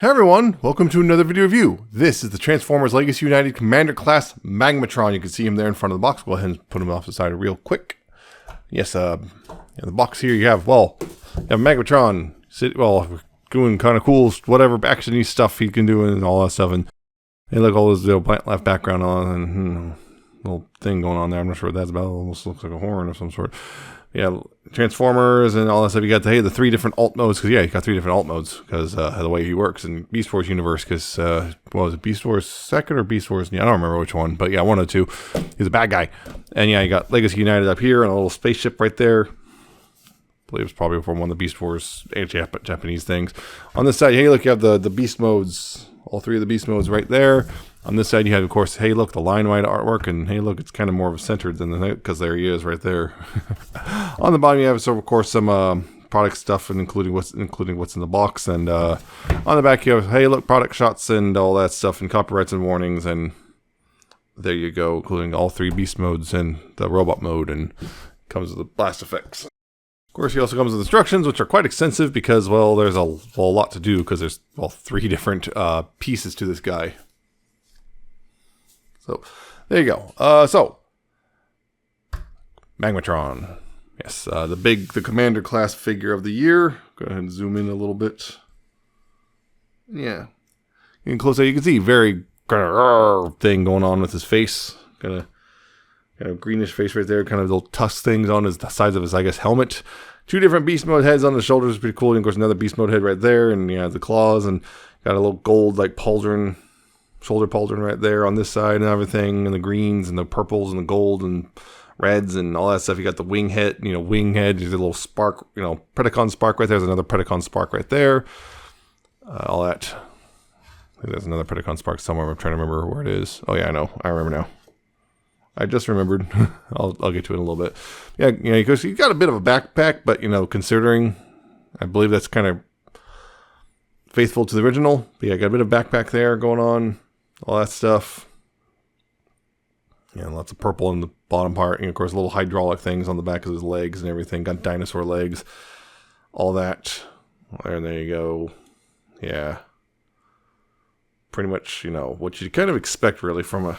Hey everyone, welcome to another video review. This is the Transformers Legacy United Commander Class Magmatron. You can see him there in front of the box. Go ahead and put him off the side real quick. Yes, in the box here you have Magmatron, doing kind of cool, whatever action-y stuff he can do and all that stuff. And hey, look, all this little plant life background on and little thing going on there. I'm not sure what that's about. It almost looks like a horn of some sort. Yeah, Transformers and all that stuff. You got the three different alt modes because you got three different alt modes because the way he works in Beast Wars universe. Because what was it, Beast Wars Second or Beast Wars? Yeah, I don't remember which one, but yeah, one of the two. He's a bad guy, and yeah, you got Legacy United up here and a little spaceship right there. I believe it's probably from one of the Beast Wars Japanese things. On this side, hey, look, you have the Beast modes, all three of the Beast modes right there. On this side, you have, of course, hey, look, the line-wide artwork, and hey, look, it's kind of more centered than the, because there he is right there. On the bottom, you have, so of course, some product stuff, and including what's in the box, and on the back, you have, hey, look, product shots and all that stuff, and copyrights and warnings, and there you go, including all three beast modes and the robot mode, and comes with the blast effects. Of course, he also comes with instructions, which are quite extensive because, well, there's a lot to do because there's, well, three different pieces to this guy. So, there you go. Magmatron. Yes, the Commander class figure of the year. Go ahead and zoom in a little bit. Yeah. In close, you can see very kind of thing going on with his face. Kind of greenish face right there. Kind of little tusk things on the sides of his, I guess, helmet. Two different beast mode heads on the shoulders. Pretty cool. And of course, another beast mode head right there. And yeah, the claws. And got a little gold, like, pauldron. Shoulder pauldron right there on this side and everything, and the greens and the purples and the gold and reds and all that stuff. You got the wing head, there's a little spark, Predacon spark right there. There's another Predacon spark right there. All that. I think there's another Predacon spark somewhere. I'm trying to remember where it is. Oh yeah, I know. I remember now. I just remembered. I'll get to it in a little bit. Yeah, because you got a bit of a backpack, but considering, I believe that's kind of faithful to the original. But yeah, got a bit of backpack there going on. All that stuff. Yeah, lots of purple in the bottom part. And of course, little hydraulic things on the back of his legs and everything. Got dinosaur legs. All that. And there you go. Yeah. Pretty much, what you kind of expect, really, from a,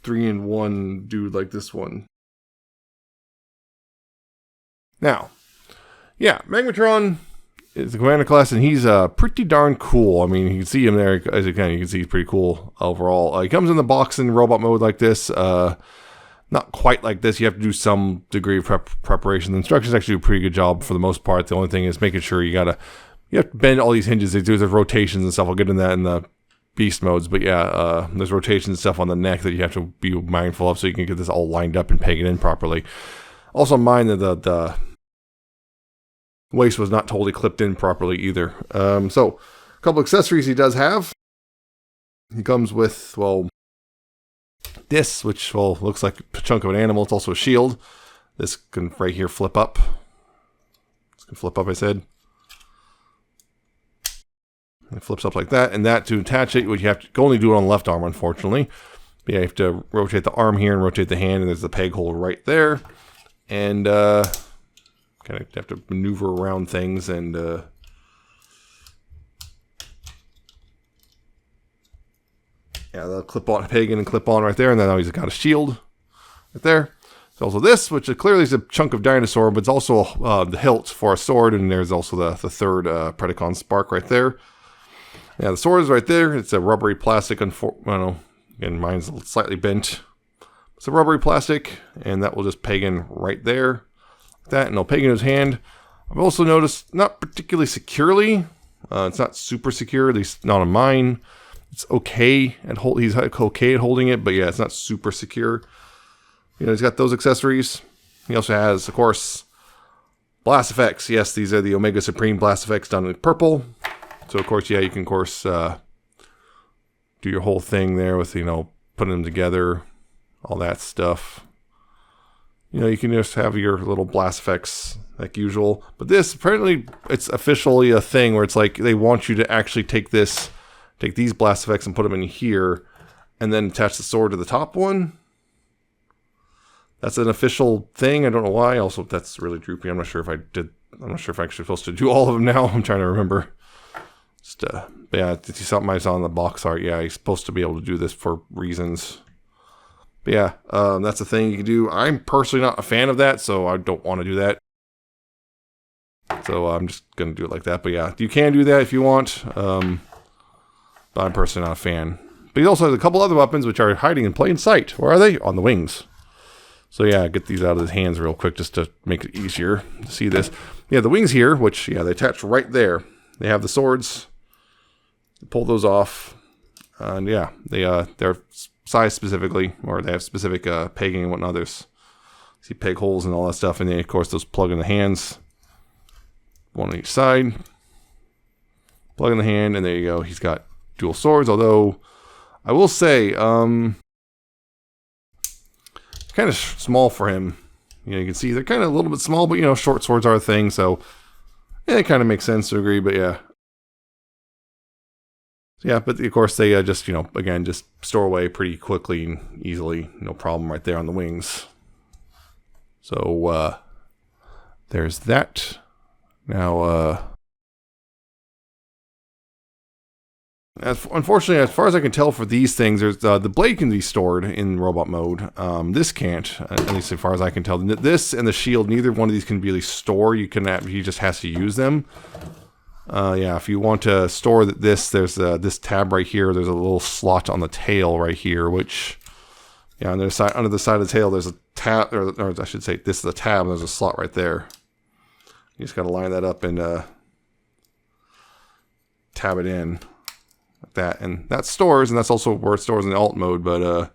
3-in-1 dude like this one. Now, yeah, Magmatron is the Commander class, and he's pretty darn cool. I mean, you can see him there, as you can see he's pretty cool overall. He comes in the box in robot mode like this. Not quite like this. You have to do some degree of preparation. The instructions actually do a pretty good job for the most part. The only thing is making sure you have to bend all these hinges. They do the rotations and stuff. I'll get into that in the beast modes, but yeah, there's rotations and stuff on the neck that you have to be mindful of so you can get this all lined up and peg it in properly. Also mind that the waist was not totally clipped in properly either. So, a couple accessories he does have. He comes with, this, which, looks like a chunk of an animal. It's also a shield. This can, right here, flip up. This can flip up, I said. It flips up like that. And that, to attach it, you have to only do it on the left arm, unfortunately. But yeah, you have to rotate the arm here and rotate the hand, and there's the peg hole right there. And, kind of have to maneuver around things and the clip-on peg in and clip-on right there, and then now he's got a shield right there. There's also this, which clearly is a chunk of dinosaur, but it's also the hilt for a sword, and there's also the third Predacon spark right there. Yeah, the sword is right there. It's a rubbery plastic. Again, mine's slightly bent. It's a rubbery plastic, and that will just peg in right there. That, and he'll peg in his hand. I've also noticed, not particularly securely. It's not super secure, at least not on mine. It's okay at he's okay at holding it, but yeah, it's not super secure. He's got those accessories. He also has, of course, blast effects. Yes, these are the Omega Supreme blast effects done in purple. So of course, yeah, you can of course do your whole thing there with putting them together, all that stuff. You can just have your little blast effects like usual. But this, apparently, it's officially a thing where it's like they want you to actually take these blast effects and put them in here, and then attach the sword to the top one. That's an official thing. I don't know why. Also, that's really droopy. I'm not sure if I'm actually supposed to do all of them now. I'm trying to remember. But yeah, you see something I saw in the box art. Yeah, he's supposed to be able to do this for reasons. But yeah, that's the thing you can do. I'm personally not a fan of that, so I don't want to do that. So I'm just going to do it like that. But yeah, you can do that if you want. But I'm personally not a fan. But he also has a couple other weapons which are hiding in plain sight. Where are they? On the wings. So yeah, get these out of his hands real quick just to make it easier to see this. Yeah, the wings here, which, yeah, they attach right there. They have the swords. Pull those off. And yeah, they're size specifically, or they have specific pegging and whatnot. There's, see, peg holes and all that stuff. And then, of course, those plug in the hands. One on each side. Plug in the hand, and there you go. He's got dual swords, although I will say, kind of small for him. You know, you can see they're kind of a little bit small, but, you know, short swords are a thing, so yeah, it kind of makes sense to agree, but yeah. Yeah, but of course they just, you know, again, just store away pretty quickly and easily. No problem right there on the wings. So, there's that. Now, unfortunately, as far as I can tell for these things, there's the blade can be stored in robot mode. This can't, at least as far as I can tell. This and the shield, neither one of these can really store. He just has to use them. Yeah, if you want to store this, there's this tab right here. There's a little slot on the tail right here, which, yeah, under the side of the tail, there's a tab, or I should say, this is a tab. And there's a slot right there. You just got to line that up and tab it in like that, and that stores, and that's also where it stores in the alt mode. But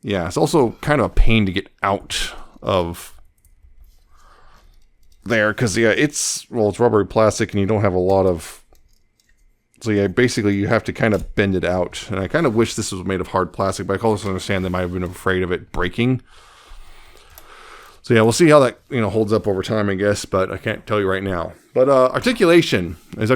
yeah, it's also kind of a pain to get out of there, because yeah, it's rubbery plastic and you don't have a lot of, so yeah, basically you have to kind of bend it out. And I kind of wish this was made of hard plastic, but I also understand they might have been afraid of it breaking. So yeah, we'll see how that, you know, holds up over time, I guess, but I can't tell you right now. But articulation is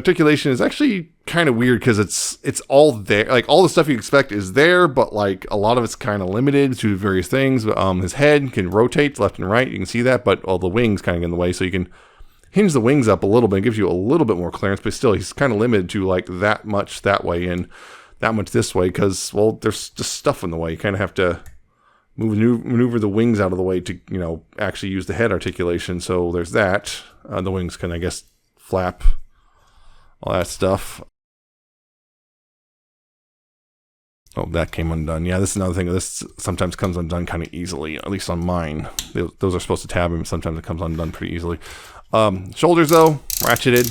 actually kind of weird, because it's all there. Like, all the stuff you expect is there, but like a lot of it's kind of limited to various things. His head can rotate left and right. You can see that, but all the wings kind of get in the way. So you can hinge the wings up a little bit. It gives you a little bit more clearance, but still he's kind of limited to like that much that way and that much this way, because, well, there's just stuff in the way. You kind of have to maneuver the wings out of the way to, you know, actually use the head articulation. So there's that. The wings can, I guess, flap, all that stuff. Oh, that came undone. Yeah, this is another thing. This sometimes comes undone kind of easily, at least on mine. Those are supposed to tab him. Sometimes it comes undone pretty easily. Shoulders, though, ratcheted.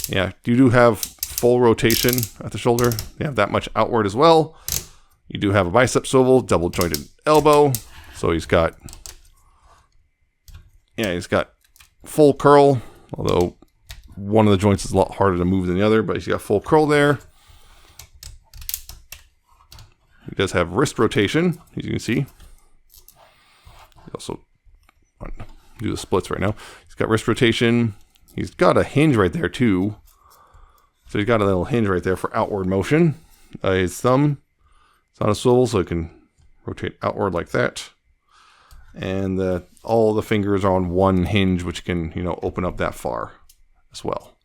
Yeah, you do have full rotation at the shoulder. You have that much outward as well. You do have a bicep swivel, double jointed elbow. So he's got full curl, although one of the joints is a lot harder to move than the other, but he's got full curl there. He does have wrist rotation, as you can see. He also, do the splits right now. He's got wrist rotation. He's got a hinge right there too. So he's got a little hinge right there for outward motion. His thumb, it's on a swivel, so it can rotate outward like that. And all the fingers are on one hinge, which can, you know, open up that far as well.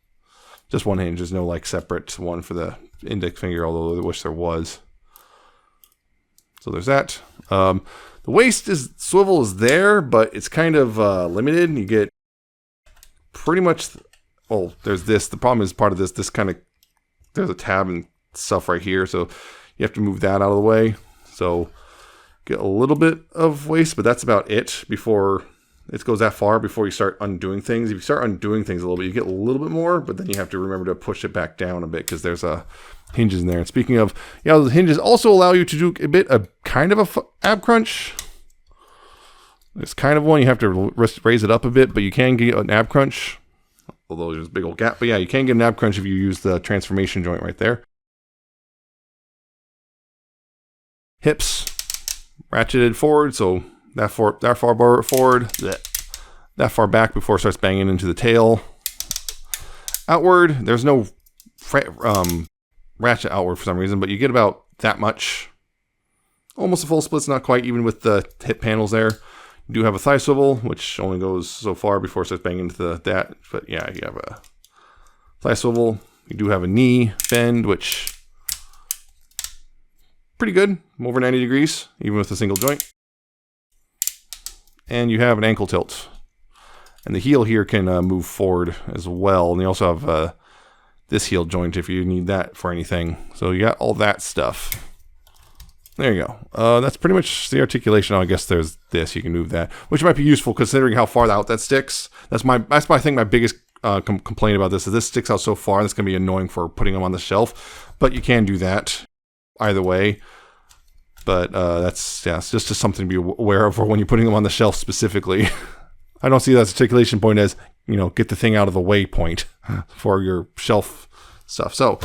Just one hinge. There's no like separate one for the index finger, although I wish there was. So there's that. The waist swivel is there, but it's kind of limited. You get pretty much, well, there's this. The problem is part of this kind of, there's a tab and stuff right here, so you have to move that out of the way. So get a little bit of waist, but that's about it before it goes that far, before you start undoing things. If you start undoing things a little bit, you get a little bit more, but then you have to remember to push it back down a bit, because there's hinges in there. And speaking of, yeah, those hinges also allow you to do a kind of a ab crunch. It's kind of one you have to raise it up a bit, but you can get an ab crunch, although there's a big old gap. But yeah, you can get an ab crunch if you use the transformation joint right there. Hips ratcheted forward, so that far forward, that far back before it starts banging into the tail. Outward, there's no ratchet outward for some reason, but you get about that much. Almost a full split's not quite, even with the hip panels there. You do have a thigh swivel, which only goes so far before it starts banging into that. But yeah, you have a Side swivel. You do have a knee bend, which pretty good. Over 90 degrees, even with a single joint. And you have an ankle tilt. And the heel here can move forward as well. And you also have this heel joint if you need that for anything. So you got all that stuff. There you go. That's pretty much the articulation. Oh, I guess there's this. You can move that, which might be useful considering how far out that sticks. That's my I think my biggest complaint about this is this sticks out so far. And it's going to be annoying for putting them on the shelf. But you can do that either way. But that's it's just something to be aware of for when you're putting them on the shelf specifically. I don't see that articulation point as, you know, get the thing out of the way point for your shelf stuff. So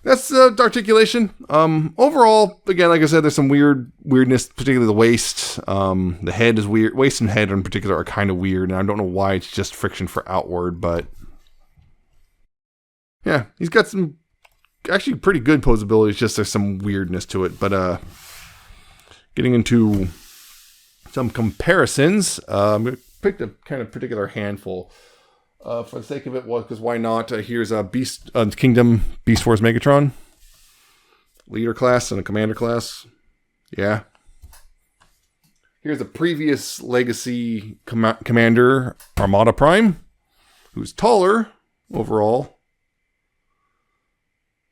that's the articulation. Overall, again, like I said, there's some weirdness, particularly the waist. The head is weird. Waist and head in particular are kind of weird, and I don't know why it's just friction for outward, but yeah, he's got some actually pretty good posability. It's just there's some weirdness to it. But getting into some comparisons, I'm picked a kind of particular handful for the sake of it, because why not? Here's a Beast Kingdom Beast Force Magmatron, leader class and a commander class. Yeah. Here's a previous legacy commander, Armada Prime, who's taller overall.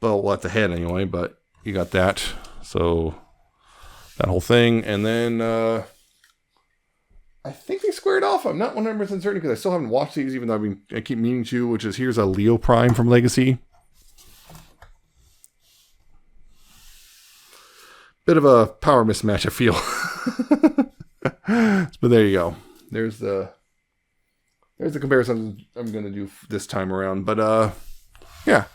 Well, at the head anyway, but you got that. So that whole thing, and then I think they squared off. I'm not 100% certain because I still haven't watched these, even though I keep meaning to, which is here's a Leo Prime from Legacy. Bit of a power mismatch, I feel. But there you go. There's the comparison I'm going to do this time around. But yeah,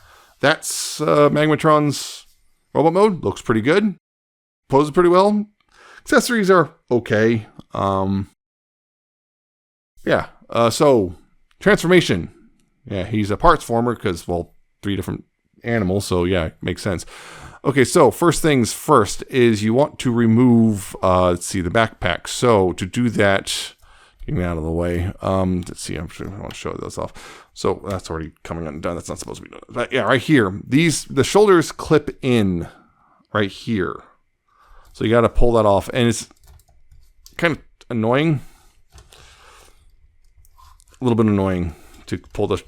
that's Magmatron's robot mode. Looks pretty good. Poses pretty well. Accessories are okay. Yeah, so transformation. Yeah, he's a parts former because, well, 3 different animals, so yeah, it makes sense. Okay, so first things first is you want to remove, let's see, the backpack. So to do that, getting out of the way, let's see, I'm sure I want to show those off. So that's already coming undone. That's not supposed to be done. But yeah, right here, the shoulders clip in right here. So you got to pull that off, and it's kind of annoying. A little bit annoying to pull the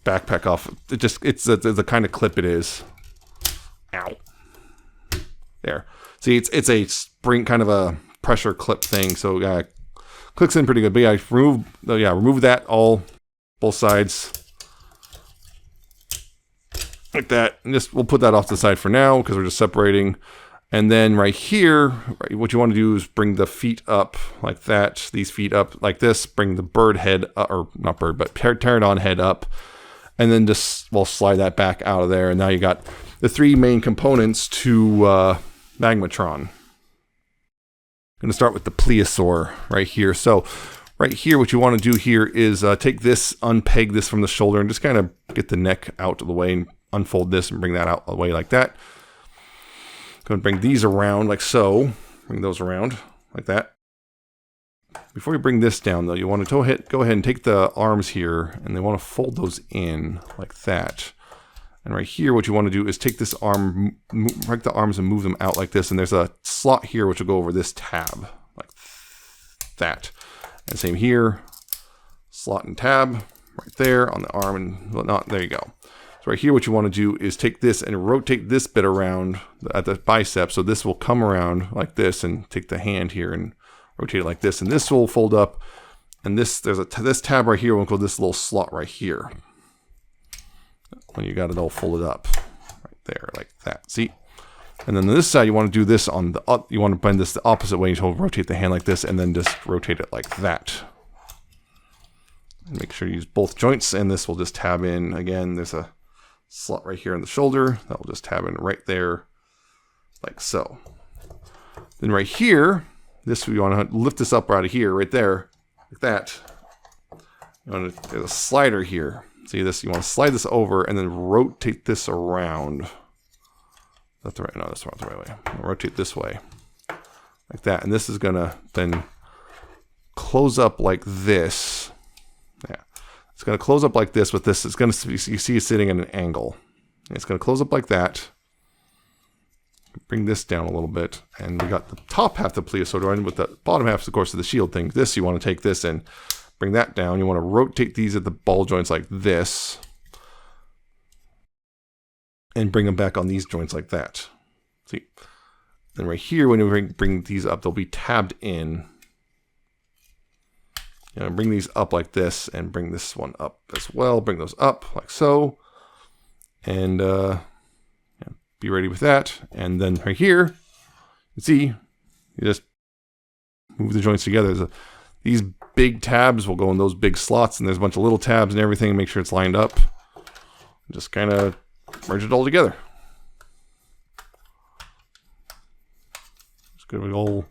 backpack off. It's the kind of clip it is. Ow. There. See, it's a spring, kind of a pressure clip thing. So clicks in pretty good. But yeah, remove that both sides. Like that. And we'll put that off to the side for now because we're just separating. And then right here, what you want to do is bring the feet up like that. These feet up like this. Bring the bird head, or not bird, but pterodon head up. And then just, slide that back out of there. And now you got the 3 main components to Magmatron. I'm going to start with the plesiosaur right here. So right here, what you want to do here is take this, unpeg this from the shoulder, and just kind of get the neck out of the way and unfold this and bring that out of the way like that. Going to bring these around like so. Bring those around like that. Before you bring this down, though, you want to go ahead and take the arms here, and they want to fold those in like that. And right here, what you want to do is take this arm, break the arms and move them out like this. And there's a slot here which will go over this tab like that. And same here, slot and tab right there on the arm and whatnot. There you go. So right here, what you want to do is take this and rotate this bit around at the bicep. So this will come around like this, and take the hand here and rotate it like this. And this will fold up. And there's this tab right here will go this little slot right here. When you got it all folded up right there like that. See? And then on this side, you want to do this on the you want to bend this the opposite way. So rotate the hand like this, and then just rotate it like that. And make sure you use both joints, and this will just tab in. Again, there's a slot right here in the shoulder that will just tab in right there like so. Then right here, this we want to lift this up out of here, right there, like that. There's a slider here. See this? You want to slide this over and then rotate this around. That's the right. No, that's not the right way. Rotate this way, like that, and this is gonna then close up like this. Yeah, it's going to close up like this with this. It's going to, you see it's sitting at an angle. It's going to close up like that. Bring this down a little bit. And we got the top half of the plesiosaur joint with the bottom half, of course, of the shield thing. This, you want to take this and bring that down. You want to rotate these at the ball joints like this. And bring them back on these joints like that. See? Then right here, when you bring these up, they'll be tabbed in. You know, bring these up like this and bring this one up as well. Bring those up like so. And be ready with that. And then right here, you see, you just move the joints together. These big tabs will go in those big slots, and there's a bunch of little tabs and everything. Make sure it's lined up. Just kind of merge it all together. Just give it a whole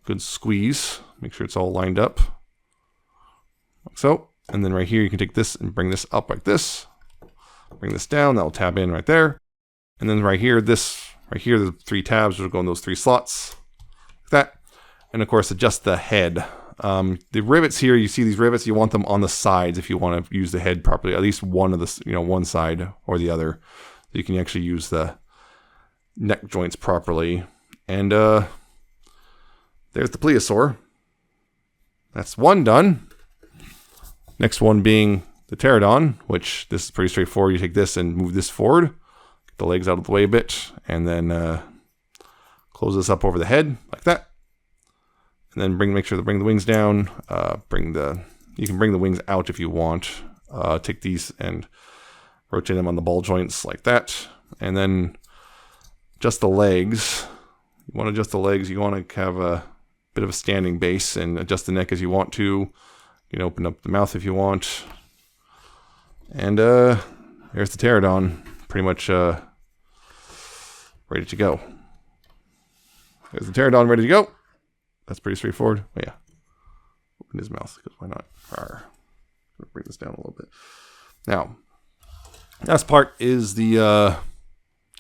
good squeeze. Make sure it's all lined up. Like so. And then right here, you can take this and bring this up like this. Bring this down. That will tab in right there. And then right here, the 3 tabs will go in those 3 slots. Like that. And of course, adjust the head. The rivets here, you see these rivets, you want them on the sides if you want to use the head properly. At least one of the, one side or the other. So you can actually use the neck joints properly. And there's the plesiosaur. That's one done. Next one being the pterodon, which this is pretty straightforward. You take this and move this forward. Get the legs out of the way a bit. And then close this up over the head like that. And then make sure to bring the wings down. You can bring the wings out if you want. Take these and rotate them on the ball joints like that. And then adjust the legs. You want to adjust the legs. You want to have a bit of a standing base and adjust the neck as you want to. You can open up the mouth if you want. And there's the pterodon, pretty much ready to go. There's the pterodon ready to go. That's pretty straightforward. Oh, yeah. Open his mouth, because why not? Bring this down a little bit. Now, last part is the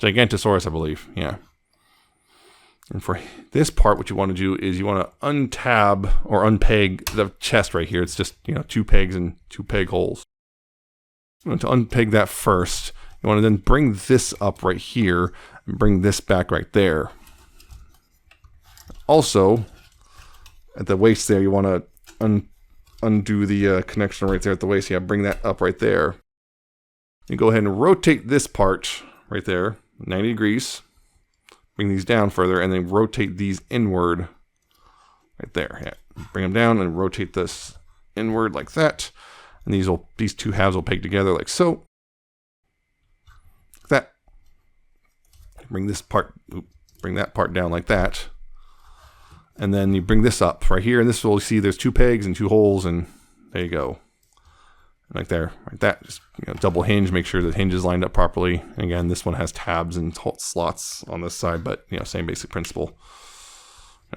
Gigantosaurus, I believe. Yeah. And for this part, what you want to do is you want to untab or unpeg the chest right here. It's just, 2 pegs and 2 peg holes. You want to unpeg that first. You want to then bring this up right here and bring this back right there. Also, at the waist there, you want to undo the connection right there at the waist. Yeah, bring that up right there. You go ahead and rotate this part right there, 90 degrees. Bring these down further, and then rotate these inward right there. Yeah, bring them down and rotate this inward like that. And these 2 halves will peg together like so. Like that. Bring that part down like that. And then you bring this up right here, and this will see there's 2 pegs and 2 holes, and there you go. Like there, like that. Just double hinge, make sure the hinge is lined up properly. And again, this one has tabs and slots on this side, but same basic principle.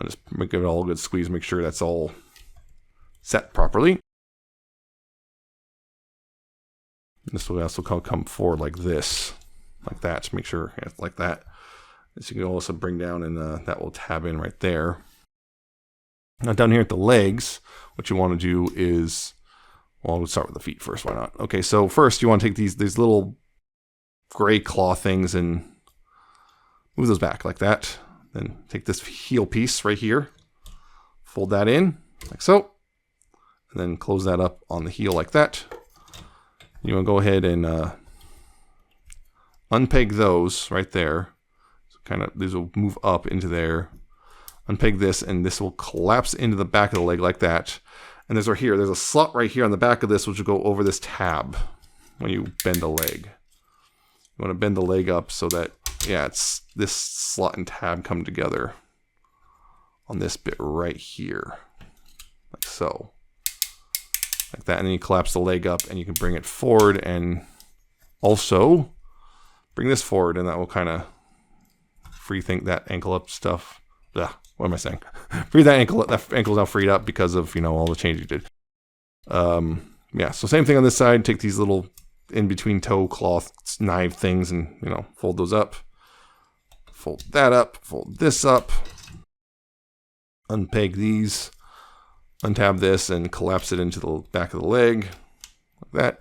Just give it all a good squeeze, make sure that's all set properly. This will also come forward like this, like that. Make sure it's like that. This you can also bring down, and that will tab in right there. Now down here at the legs, what you want to do is, well, we'll start with the feet first. Why not? Okay, so first you want to take these little gray claw things and move those back like that. Then take this heel piece right here, fold that in like so, and then close that up on the heel like that. You want to go ahead and unpeg those right there. So these will move up into there. Unpeg this, and this will collapse into the back of the leg like that. And there's a slot right here on the back of this, which will go over this tab when you bend the leg. You want to bend the leg up so that, it's this slot and tab come together on this bit right here, like so. Like that, and then you collapse the leg up, and you can bring it forward, and also bring this forward, and that will kind of free that ankle up stuff. Ugh, what am I saying? Free that ankle. That ankle's now freed up because of all the change you did. Yeah. So same thing on this side. Take these little in between toe cloth knife things, and fold those up. Fold that up. Fold this up. Unpeg these. Untab this and collapse it into the back of the leg. that.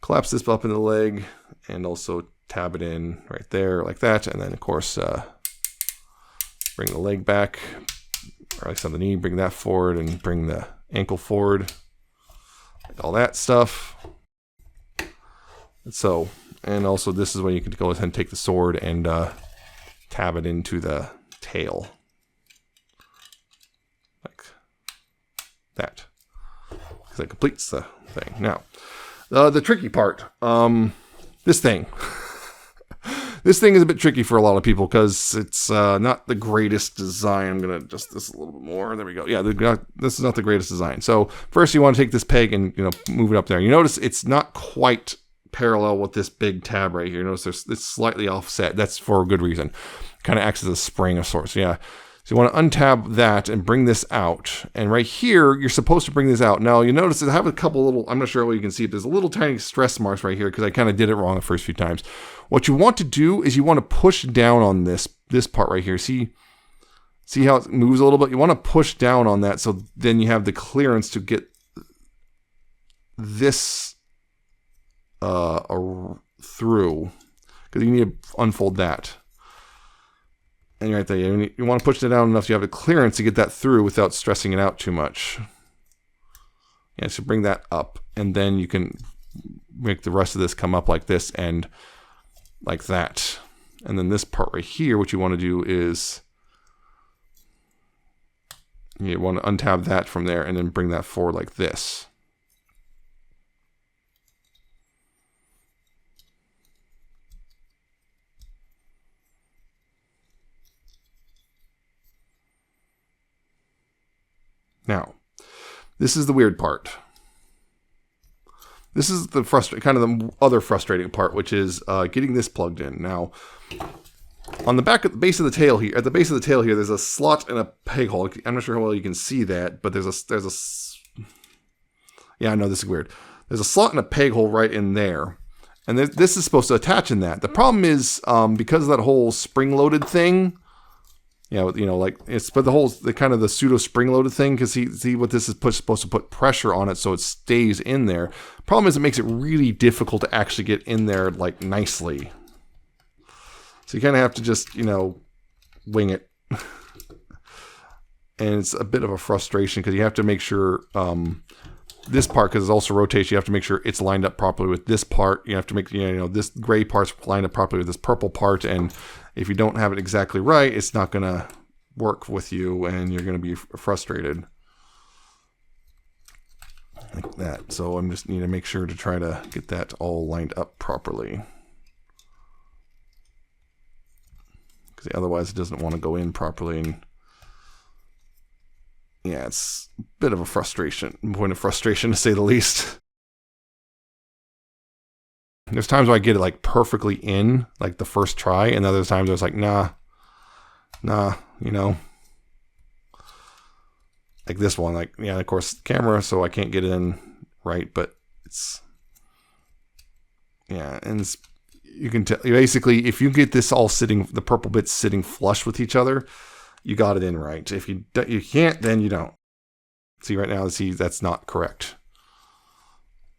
Collapse this up in the leg and also tab it in right there like that. And then of course, bring the leg back, or like on the knee, bring that forward and bring the ankle forward. Like all that stuff. So, and also this is when you can go ahead and take the sword and tab it into the tail. Like that. Because that completes the thing. Now, the tricky part. This thing. This thing is a bit tricky for a lot of people because it's not the greatest design. I'm going to adjust this a little bit more. There we go. Yeah, this is not the greatest design. So first you want to take this peg and move it up there. You notice it's not quite parallel with this big tab right here. Notice it's slightly offset. That's for a good reason. Kind of acts as a spring of sorts. Yeah. So you want to untab that and bring this out. And right here, you're supposed to bring this out. Now, you notice I have a couple little, I'm not sure what you can see, but there's a little tiny stress marks right here because I kind of did it wrong the first few times. What you want to do is you want to push down on this part right here. See how it moves a little bit? You want to push down on that so then you have the clearance to get this through, because you need to unfold that. And right there, you want to push it down enough so you have the clearance to get that through without stressing it out too much. Yeah, so bring that up, and then you can make the rest of this come up like this and like that. And then this part right here, what you want to do is you want to untab that from there and then bring that forward like this. Now, this is the weird part. This is the the other frustrating part, which is getting this plugged in. Now, on the back, at the base of the tail here, there's a slot and a peg hole. I'm not sure how well you can see that, but yeah, I know this is weird. There's a slot and a peg hole right in there, and this is supposed to attach in that. The problem is because of that whole spring-loaded thing. Yeah, like it's the kind of the pseudo spring-loaded thing, because see what this is supposed to put pressure on it so it stays in there. Problem is it makes it really difficult to actually get in there like nicely. So you kind of have to just wing it, and it's a bit of a frustration because you have to make sure this part, because it also rotates, you have to make sure it's lined up properly with this part. You have to make this gray part's lined up properly with this purple part, and if you don't have it exactly right, it's not going to work with you, and you're going to be frustrated. Like that. So I just need to make sure to try to get that all lined up properly. Because otherwise it doesn't want to go in properly. And yeah, it's a bit of a point of frustration to say the least. There's times where I get it like perfectly in, like the first try, and other times I was like, nah, like this one, like, yeah, of course, camera, so I can't get it in right, but it's, yeah, and you can tell, basically, if you get this all sitting, the purple bits sitting flush with each other, you got it in right. If you can't, then you don't. See, right now, that's not correct.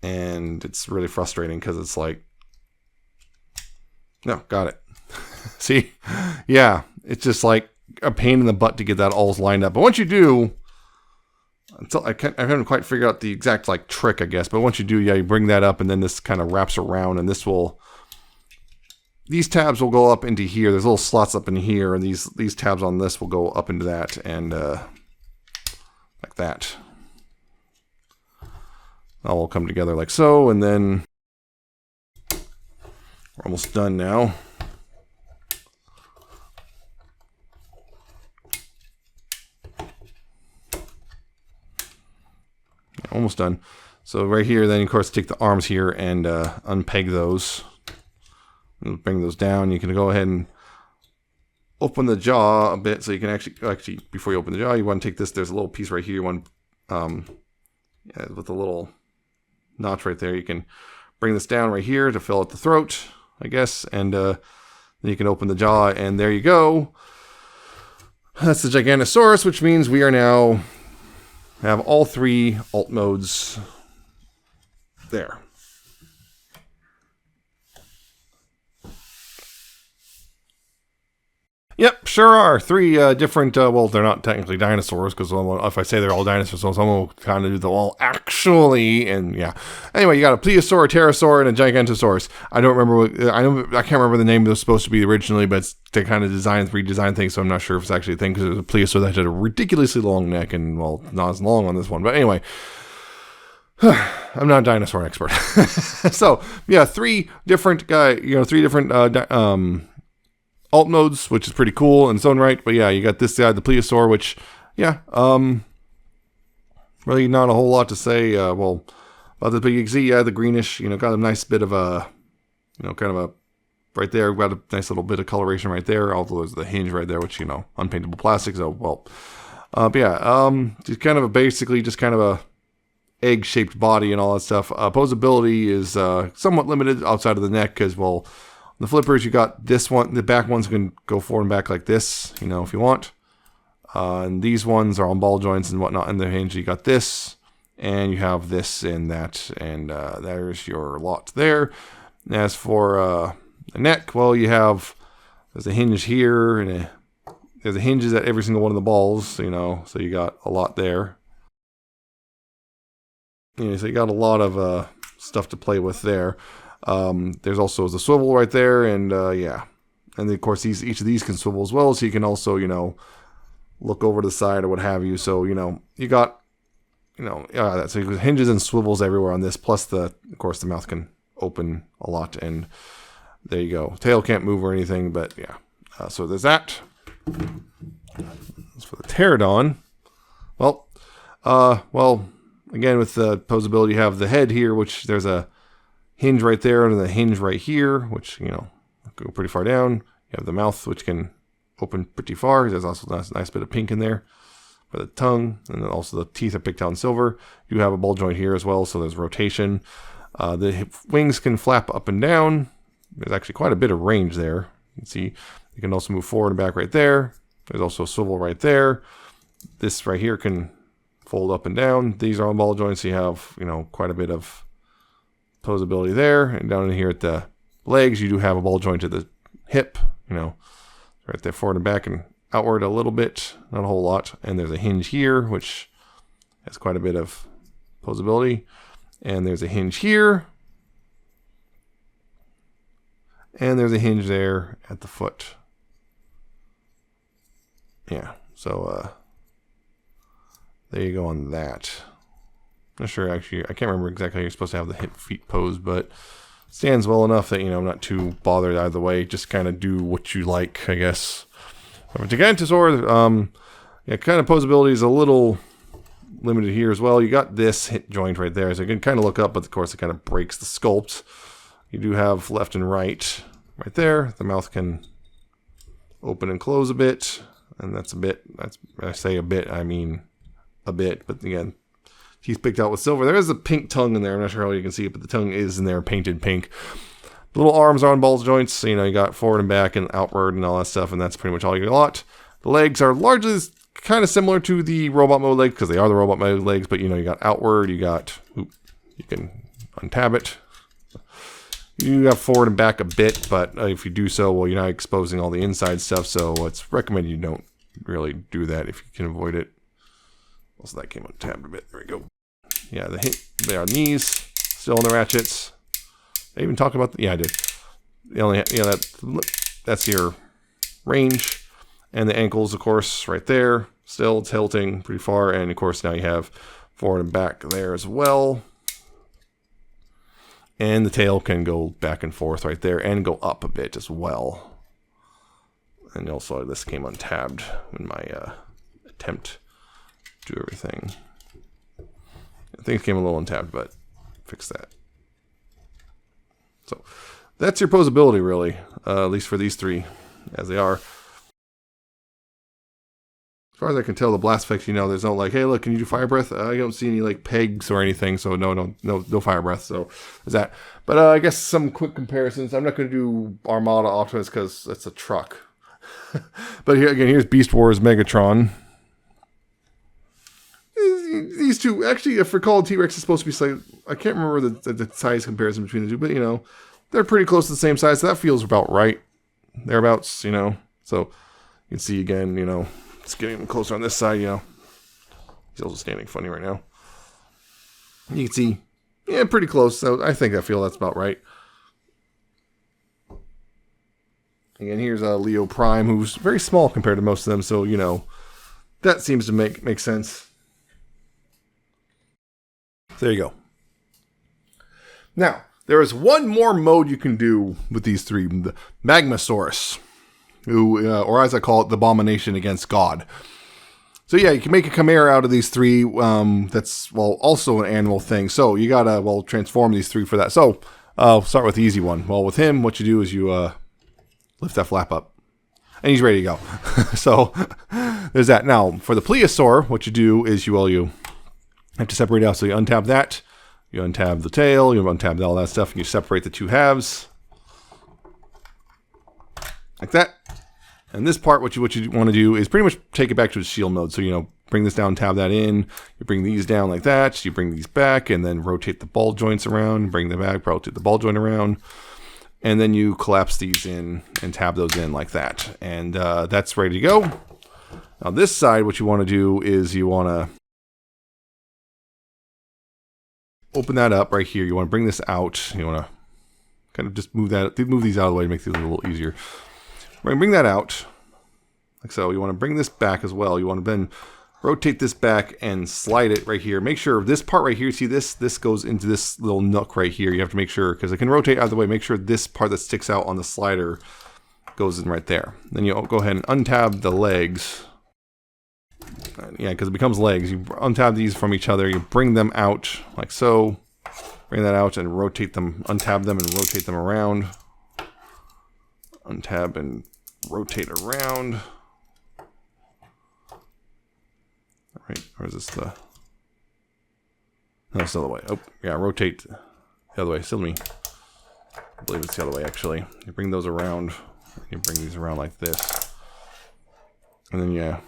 And it's really frustrating because it's like, no, got it. See? Yeah, it's just like a pain in the butt to get that all lined up. But once you do, I haven't quite figured out the exact like trick, I guess. But once you do, yeah, you bring that up and then this kind of wraps around, and these tabs will go up into here. There's little slots up in here, and these tabs on this will go up into that, and like that. All will come together like so, and then we're almost done now. Almost done. So right here, then of course take the arms here and unpeg those. And bring those down. You can go ahead and open the jaw a bit, so you can actually before you open the jaw, you want to take this. There's a little piece right here. You want with a little notch right there. You can bring this down right here to fill out the throat, I guess, and then you can open the jaw, and there you go. That's the Giganosaurus, which means we are now have all three alt modes There. Yep, sure are. Three different, well, they're not technically dinosaurs, because if I say they're all dinosaurs, so someone will kind of do the, well, actually, and yeah. Anyway, you got a plesiosaur, a pterosaur, and a gigantosaurus. I don't remember what, I can't remember the name that was supposed to be originally, but they kind of redesigned things, so I'm not sure if it's actually a thing, because it was a plesiosaur that had a ridiculously long neck, and, well, not as long on this one, but anyway. I'm not a dinosaur expert. So, yeah, three different alt modes, which is pretty cool in its own right. But yeah, you got this guy, the plesiosaur, which, yeah, really not a whole lot to say. Well, about the big, you can see, yeah, the greenish, got a nice bit of a, kind of a, right there, got a nice little bit of coloration right there. Although there's the hinge right there, which, unpaintable plastic. So, well, but yeah, just kind of basically just kind of a egg-shaped body and all that stuff. Poseability is somewhat limited outside of the neck because, well, the flippers, you got this one, the back ones can go forward and back like this, if you want. And these ones are on ball joints and whatnot. And the hinge, you got this, and you have this and that, and there's your lot there. As for the neck, well, there's a hinge here, and there's a hinges at every single one of the balls, so you got a lot there. So you got a lot of stuff to play with there. There's also the swivel right there, and yeah, and then, of course each of these can swivel as well, so you can also look over to the side or what have you. So you got that. So you got hinges and swivels everywhere on this. Plus of course the mouth can open a lot, and there you go. Tail can't move or anything, but yeah. So there's that. As for the pterodon, well, again with the Poseability, you have the head here, which there's a hinge right there, and the hinge right here, which, go pretty far down. You have the mouth, which can open pretty far. There's also a nice bit of pink in there for the tongue, and then also the teeth are picked out in silver. You have a ball joint here as well, so there's rotation. The wings can flap up and down. There's actually quite a bit of range there. You can see you can also move forward and back right there. There's also a swivel right there. This right here can fold up and down. These are on ball joints, so you have, quite a bit of Poseability there. And down in here at the legs, you do have a ball joint at the hip, right there, forward and back and outward a little bit, not a whole lot. And there's a hinge here, which has quite a bit of Poseability. And there's a hinge here. And there's a hinge there at the foot. Yeah, so there you go on that. Not sure, actually, I can't remember exactly how you're supposed to have the hip feet posed, but stands well enough that, I'm not too bothered either way. Just kind of do what you like, I guess. For Gigantosaur, yeah, kind of Poseability is a little limited here as well. You got this hip joint right there, so you can kind of look up, but of course it kind of breaks the sculpt. You do have left and right there. The mouth can open and close a bit, and that's a bit. I say a bit, I mean a bit, but again, teeth picked out with silver. There is a pink tongue in there. I'm not sure how you can see it, but the tongue is in there, painted pink. The little arms are on ball joints, so you got forward and back and outward and all that stuff, and that's pretty much all you got. The legs are largely kind of similar to the robot mode legs, because they are the robot mode legs, but you got outward, you can untab it. You got forward and back a bit, but if you do so, well, you're not exposing all the inside stuff, so it's recommended you don't really do that if you can avoid it. Also, that came untabbed a bit. There we go. Yeah, they are knees, still on the ratchets. I even talked about yeah, I did. The only that's your range, and the ankles, of course, right there, still tilting pretty far, and of course now you have forward and back there as well. And the tail can go back and forth right there and go up a bit as well. And also this came untabbed in my attempt to do everything. I think it came a little untabbed, but fix that. So that's your Poseability really, at least for these three as they are. As far as I can tell, the blast effects, there's no hey, look, can you do fire breath? I don't see any pegs or anything, so no fire breath. So there's that. But I guess some quick comparisons. I'm not going to do Armada Optimus because it's a truck. But here's Beast Wars Magmatron. these two, actually, if recall, T-Rex is supposed to be slightly, I can't remember the size comparison between the two, but, you know, they're pretty close to the same size, so that feels about right. Thereabouts, you know. So, you can see again, you know, it's getting closer on this side, you know. He's also standing funny right now. You can see, yeah, pretty close, so I think I feel that's about right. Again, here's Leo Prime, who's very small compared to most of them, so, you know, that seems to make sense. There you go. Now, there is one more mode you can do with these three. The Magmasaurus, who, or as I call it, the abomination against God. So yeah, you can make a chimera out of these three. That's, well, also an animal thing. So you gotta, well, transform these three for that. So I'll start with the easy one. Well, with him, what you do is you lift that flap up. And he's ready to go. So there's that. Now, for the plesiosaur, what you do is you have to separate out. So you untap that, you untap the tail, you untap all that stuff, and you separate the two halves. Like that. And this part, what you want to do is pretty much take it back to its shield mode. So, you know, bring this down, tab that in. You bring these down like that. You bring these back, and then rotate the ball joints around. Bring them back, rotate the ball joint around. And then you collapse these in and tab those in like that. And that's ready to go. Now this side, what you want to do is you want to open that up right here. You want to bring this out. You want to kind of just move these out of the way to make these a little easier. Bring that out, like so. You want to bring this back as well. You want to then rotate this back and slide it right here. Make sure this part right here, see this goes into this little nook right here. You have to make sure, because it can rotate out of the way, make sure this part that sticks out on the slider goes in right there. Then you go ahead and untab the legs. Yeah, because it becomes legs. You untab these from each other. You bring them out like so. Bring that out and rotate them, untab them and rotate them around. Untab and rotate around. All right, or is this the... No, it's the other way. Oh, yeah, rotate the other way. Still me. I believe it's the other way, actually. You bring those around. You bring these around like this. And then, yeah.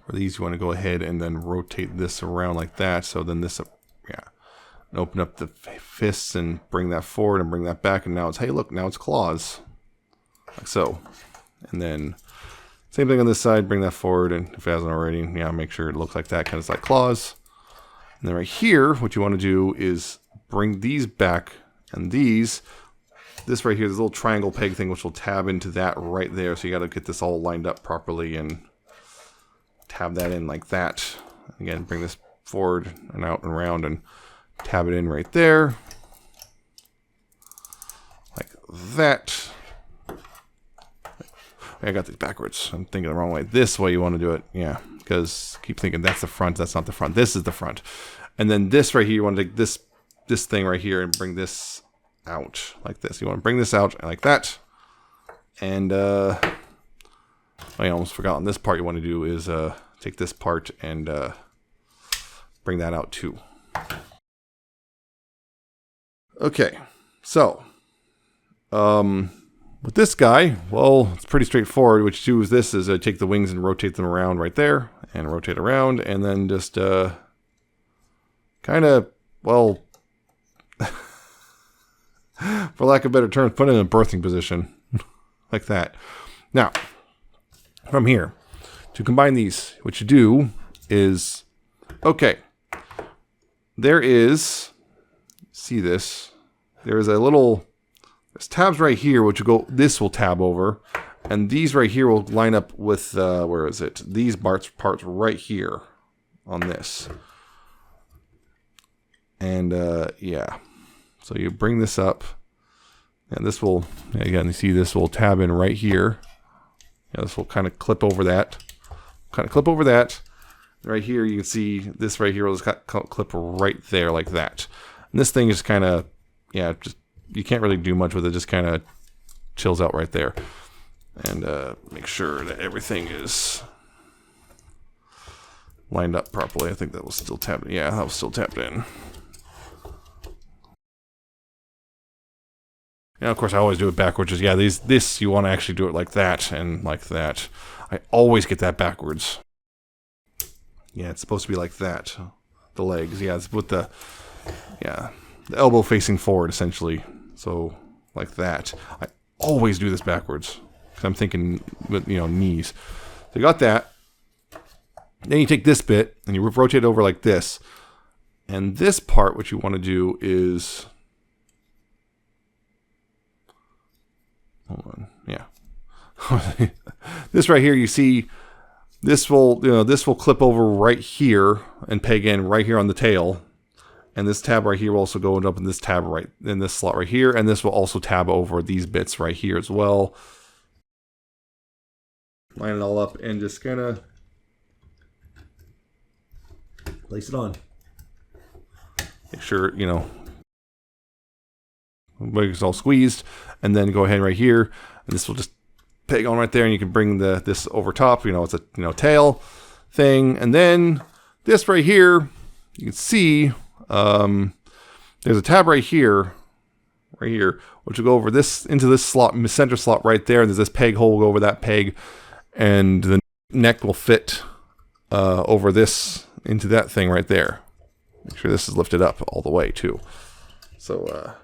For these, you want to go ahead and then rotate this around like that. So then this, yeah. And open up the fists and bring that forward and bring that back. And now it's, hey, look, now it's claws. Like so. And then same thing on this side, bring that forward, and if it hasn't already, yeah, make sure it looks like that, kind of like claws. And then right here, what you want to do is bring these back, and this right here, this little triangle peg thing, which will tab into that right there. So you got to get this all lined up properly and tab that in like that. Again, bring this forward and out and around and tab it in right there. Like that. I got these backwards. I'm thinking the wrong way. This way you want to do it. Yeah, because keep thinking that's the front. That's not the front. This is the front. And then this right here, you want to take this thing right here and bring this out like this. You want to bring this out like that. And I almost forgot on this part you want to do is take this part and bring that out too. Okay, so with this guy, well, it's pretty straightforward. What you do is this is take the wings and rotate them around right there, and rotate around, and then just kind of, well, for lack of better terms, put it in a birthing position like that. Now, from here, to combine these, what you do is, okay, there is, see this, there is a little... There's tabs right here, which will go, this will tab over, and these right here will line up with, where is it? These parts right here on this. And, yeah. So you bring this up, and this will, again, you see this will tab in right here. Yeah, this will kind of clip over that. Right here, you can see this right here will just clip right there like that. And this thing is kind of, yeah, just, you can't really do much with it, just kind of chills out right there. And make sure that everything is lined up properly. I think that was still tapped. Yeah, that was still tapped in. And of course, I always do it backwards. Just, yeah, this you want to actually do it like that and like that. I always get that backwards. Yeah, it's supposed to be like that. The legs, yeah, it's with the elbow facing forward, essentially. So, like that. I always do this backwards, because I'm thinking with, knees. So you got that. Then you take this bit, and you rotate it over like this. And this part, what you want to do is... Hold on, yeah. This right here, you see, this will clip over right here and peg in right here on the tail, and this tab right here will also go up in this tab right in this slot right here, and this will also tab over these bits right here as well. Line it all up and just kind of place it on. Make sure it's all squeezed, and then go ahead right here, and this will just peg on right there, and you can bring this over top. It's a tail thing, and then this right here, you can see there's a tab right here, which will go over this into this slot, center slot right there. And there's this peg hole, will go over that peg, and the neck will fit over this into that thing right there. Make sure this is lifted up all the way too. So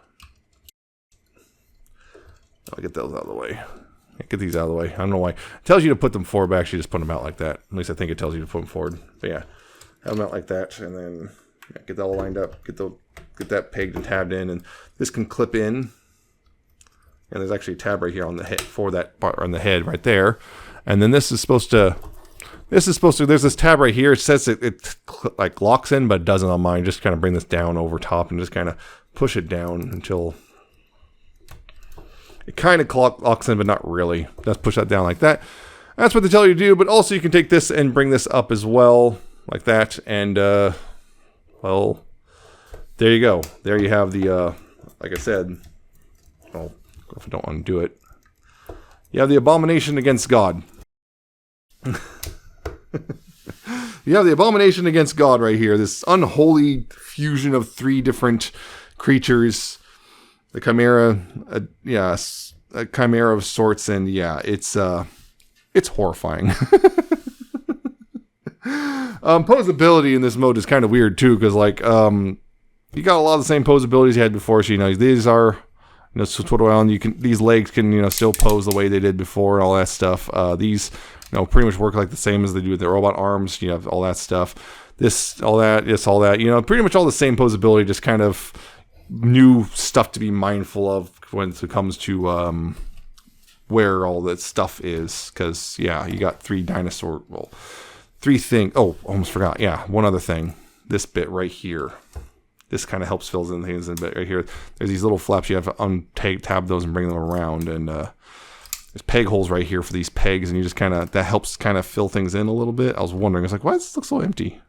I'll get those out of the way. Get these out of the way. I don't know why. It tells you to put them forward, but actually just put them out like that. At least I think it tells you to put them forward. But yeah, have them out like that, and then get that all lined up. Get that pegged and tabbed in, and this can clip in. And there's actually a tab right here on the head for that part on the head right there. And then this is supposed to. There's this tab right here. It says it like locks in, but it doesn't on mine. Just kind of bring this down over top and just kind of push it down until it kind of locks in, but not really. Just push that down like that. That's what they tell you to do. But also you can take this and bring this up as well, like that. And well, there you go. There you have the like I said. Oh, if I don't want to do it, you have the abomination against God. You have the abomination against God right here. This unholy fusion of three different creatures. The chimera, a chimera of sorts, and yeah, it's horrifying. Posability in this mode is kind of weird too, because like you got a lot of the same posabilities you had before. So these are these legs can still pose the way they did before and all that stuff. These pretty much work like the same as they do with the robot arms. You have all that stuff. All that. Pretty much all the same posability, just kind of new stuff to be mindful of when it comes to where all that stuff is. Because yeah, you got three things. Oh, almost forgot. Yeah, one other thing. This bit right here. This kind of helps fill in things in a bit right here. There's these little flaps. You have to tab those and bring them around, and there's peg holes right here for these pegs, and you just that helps kind of fill things in a little bit. I was wondering, it's like, why does this look so empty?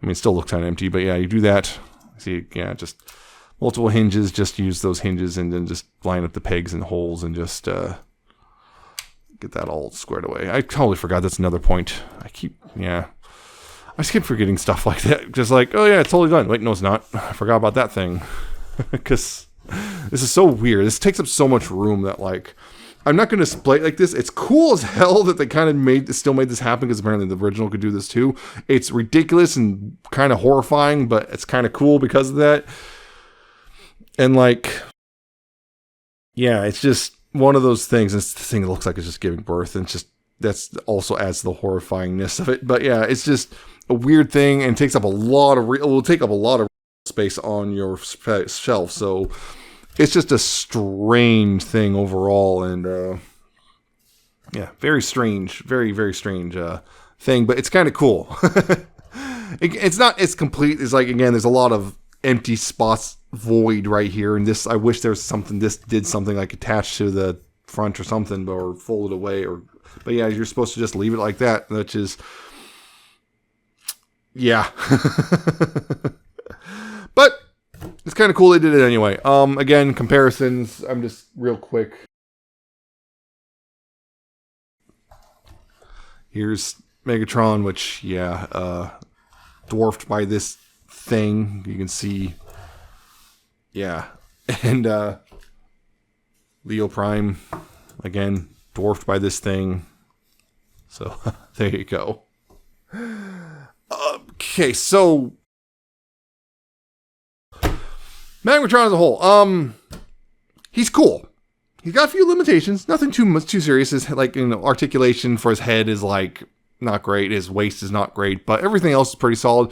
I mean, it still looks kind of empty, but yeah, you do that. See, yeah, just multiple hinges. Just use those hinges and then just line up the pegs and holes and just get that all squared away. I totally forgot that's another point. I just keep forgetting stuff like that. Just like, oh yeah, it's totally done. Wait, no, it's not. I forgot about that thing. Because this is so weird. This takes up so much room that like, I'm not going to display it like this. It's cool as hell that they kind of still made this happen, because apparently the original could do this too. It's ridiculous and kind of horrifying, but it's kind of cool because of that. And like, yeah, it's just one of those things. It's the thing that looks like it's just giving birth, and that's also adds to the horrifyingness of it. But yeah, it's just a weird thing, and takes up a lot of it will take up a lot of space on your shelf. So it's just a strange thing overall, and yeah, very strange, very, very strange thing, but it's kind of cool. It's not as complete. It's like, again, there's a lot of empty spots, void right here, and this, I wish there was something, this did something like attached to the front or something, or folded away, but yeah, you're supposed to just leave it like that, which is, yeah. But it's kind of cool they did it anyway. Again, comparisons, I'm just real quick. Here's Magmatron, which, yeah, dwarfed by this thing. You can see, yeah. And Leo Prime, again, dwarfed by this thing. So, there you go. Okay, so Magmatron as a whole, he's cool. He's got a few limitations, nothing too serious. His, like, you know, articulation for his head is like not great. His waist is not great, but everything else is pretty solid.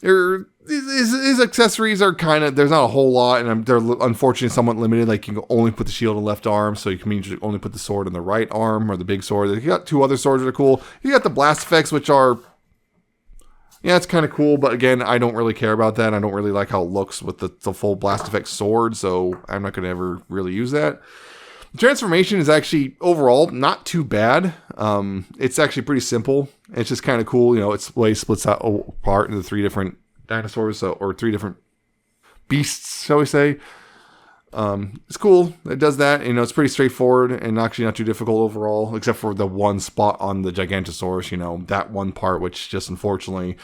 His accessories are kind of, there's not a whole lot, and they're unfortunately somewhat limited. Like, you can only put the shield on the left arm, so you can usually only put the sword on the right arm, or the big sword. You got 2 other swords that are cool. You got the blast effects, which are, yeah, it's kind of cool, but again, I don't really care about that. I don't really like how it looks with the full blast effect sword, so I'm not going to ever really use that. The transformation is actually, overall, not too bad. It's actually pretty simple. It's just kind of cool. You know, it's way splits out apart into 3 different dinosaurs, or 3 different beasts, shall we say. It's cool. It does that. You know, it's pretty straightforward and actually not too difficult overall, except for the one spot on the Gigantosaurus, you know, that one part, which just unfortunately,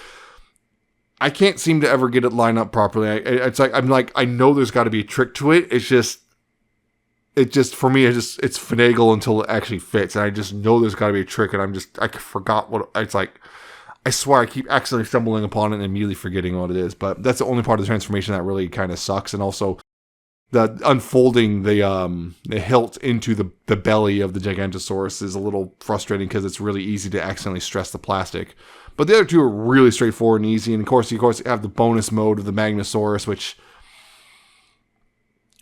I can't seem to ever get it lined up properly. It's like, I know there's got to be a trick to it. It's just, for me, it's finagle until it actually fits. And I just know there's got to be a trick, and I forgot what, it's like, I swear I keep accidentally stumbling upon it and immediately forgetting what it is. But that's the only part of the transformation that really kind of sucks. And also, the unfolding the hilt into the belly of the Gigantosaurus is a little frustrating because it's really easy to accidentally stress the plastic. But the other 2 are really straightforward and easy. And of course, you have the bonus mode of the Magmasaurus, which,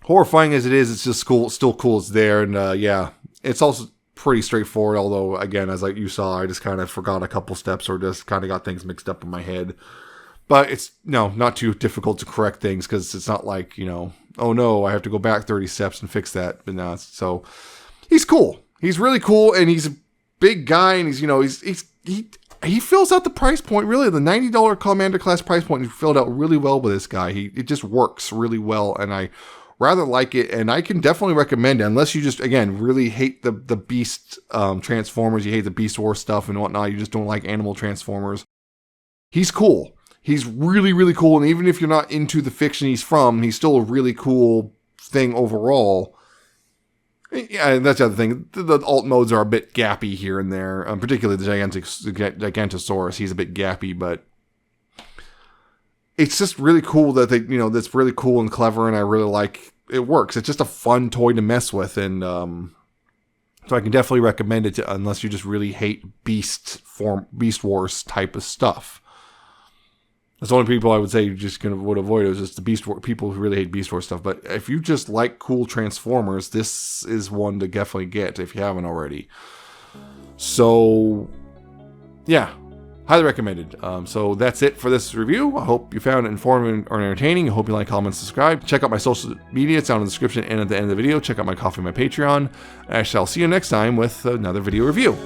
horrifying as it is, it's just cool. It's still cool. It's there, and yeah, it's also pretty straightforward. Although, again, as like you saw, I just kind of forgot a couple steps, or just kind of got things mixed up in my head. But it's not too difficult to correct things, because it's not like, you know, oh no, I have to go back 30 steps and fix that. But no, so he's cool. He's really cool, and he's a big guy, and he's, you know, he fills out the price point, really. The $90 Commander class price point, he filled out really well with this guy. It just works really well, and I rather like it, and I can definitely recommend it, unless you just, again, really hate the Beast Transformers, you hate the Beast Wars stuff and whatnot, you just don't like animal Transformers. He's cool. He's really, really cool, and even if you're not into the fiction he's from, he's still a really cool thing overall. Yeah, that's the other thing. The alt modes are a bit gappy here and there, particularly the Gigantosaurus. He's a bit gappy, but it's just really cool that they, you know, that's really cool and clever, and I really like it. Works. It's just a fun toy to mess with, and so I can definitely recommend it to, unless you just really hate Beast Wars type of stuff. That's the only people I would say you just would avoid. It was just the Beast Wars, people who really hate Beast Wars stuff. But if you just like cool Transformers, this is one to definitely get if you haven't already. So, yeah, highly recommended. So that's it for this review. I hope you found it informative or entertaining. I hope you like, comment, subscribe. Check out my social media. It's down in the description and at the end of the video. Check out my Coffee, my Patreon. I shall see you next time with another video review.